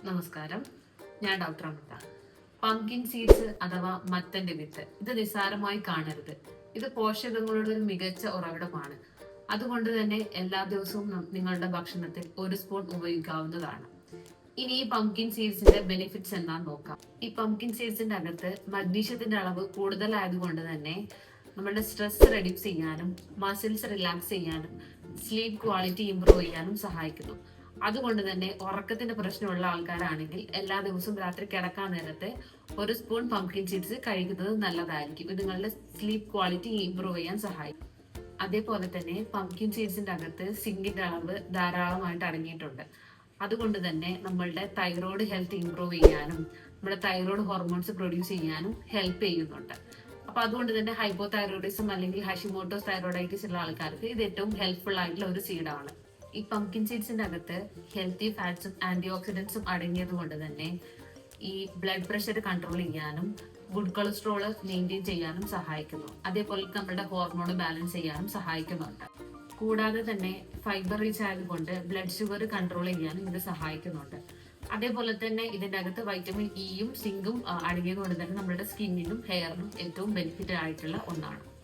നമസ്കാരം, ഞാൻ ഡോക്ടർ അമിത. Pumpkin seeds അഥവാ മത്തന്റെ വിത്ത് ഇത് നിസ്സാരമായി കാണരുത്. ഇത് പോഷകങ്ങളുടെ ഒരു മികച്ച ഉറവിടമാണ്. അതുകൊണ്ട് തന്നെ എല്ലാ ദിവസവും നിങ്ങളുടെ ഭക്ഷണത്തിൽ ഒരു സ്പൂൺ ഉപയോഗിക്കാവുന്നതാണ്. ഇനി ഈ പംകിൻ സീഡ്സിന്റെ ബെനിഫിറ്റ്സ് എന്താന്ന് നോക്കാം. ഈ പംകിൻ സീഡ്സിന്റെ അകത്ത് മഗ്നീഷ്യത്തിന്റെ അളവ് കൂടുതലായതുകൊണ്ട് തന്നെ നമ്മുടെ സ്ട്രെസ് റെഡ്യൂസ് ചെയ്യാനും മസിൽസ് റിലാക്സ് ചെയ്യാനും സ്ലീപ്പ് ക്വാളിറ്റി ഇംപ്രൂവ് ചെയ്യാനും സഹായിക്കുന്നു. അതുകൊണ്ട് തന്നെ ഉറക്കത്തിന്റെ പ്രശ്നമുള്ള ആൾക്കാരാണെങ്കിൽ എല്ലാ ദിവസവും രാത്രി കിടക്കാൻ നേരത്തെ ഒരു സ്പൂൺ പംകിൻ സീഡ്സ് കഴിക്കുന്നത് നല്ലതായിരിക്കും. ഇത് നിങ്ങളുടെ സ്ലീപ്പ് ക്വാളിറ്റി ഇംപ്രൂവ് ചെയ്യാൻ സഹായിക്കും. അതേപോലെ തന്നെ പംകിൻ സീഡ്സിന്റെ അകത്ത് സിങ്കിന്റെ അളവ് ധാരാളമായിട്ട് അടങ്ങിയിട്ടുണ്ട്. അതുകൊണ്ട് തന്നെ നമ്മളുടെ തൈറോയ്ഡ് ഹെൽത്ത് ഇംപ്രൂവ് ചെയ്യാനും നമ്മുടെ തൈറോയ്ഡ് ഹോർമോൺസ് പ്രൊഡ്യൂസ് ചെയ്യാനും ഹെൽപ്പ് ചെയ്യുന്നുണ്ട്. അപ്പൊ അതുകൊണ്ട് തന്നെ ഹൈപ്പോ തൈറോയിഡിസം അല്ലെങ്കിൽ ഹഷിമോട്ടോസ് തൈറോയിഡൈറ്റിസ് ഉള്ള ആൾക്കാർക്ക് ഇത് ഏറ്റവും ഹെൽപ്ഫുൾ ആയിട്ടുള്ള ഒരു സീഡാണ്. ഈ പംകിൻ സീഡ്സിന്റെ അകത്ത് ഹെൽത്തി ഫാറ്റ്സും ആന്റി ഓക്സിഡൻസും അടങ്ങിയത് കൊണ്ട് തന്നെ ഈ ബ്ലഡ് പ്രഷർ കൺട്രോൾ ചെയ്യാനും ഗുഡ് കൊളസ്ട്രോൾ മെയിൻറ്റെയിൻ ചെയ്യാനും സഹായിക്കുന്നു. അതേപോലെ നമ്മുടെ ഹോർമോൺ ബാലൻസ് ചെയ്യാനും സഹായിക്കുന്നുണ്ട്. കൂടാതെ തന്നെ ഫൈബർ റിച്ച് ആയതുകൊണ്ട് ബ്ലഡ് ഷുഗർ കൺട്രോൾ ചെയ്യാനും ഇത് സഹായിക്കുന്നുണ്ട്. അതേപോലെ തന്നെ ഇതിന്റെ അകത്ത് വൈറ്റമിൻ ഇയും സിങ്കും അടങ്ങിയത് കൊണ്ട് തന്നെ നമ്മുടെ സ്കിന്നിനും ഹെയറിനും ഏറ്റവും ബെനിഫിറ്റ് ആയിട്ടുള്ള ഒന്നാണ്.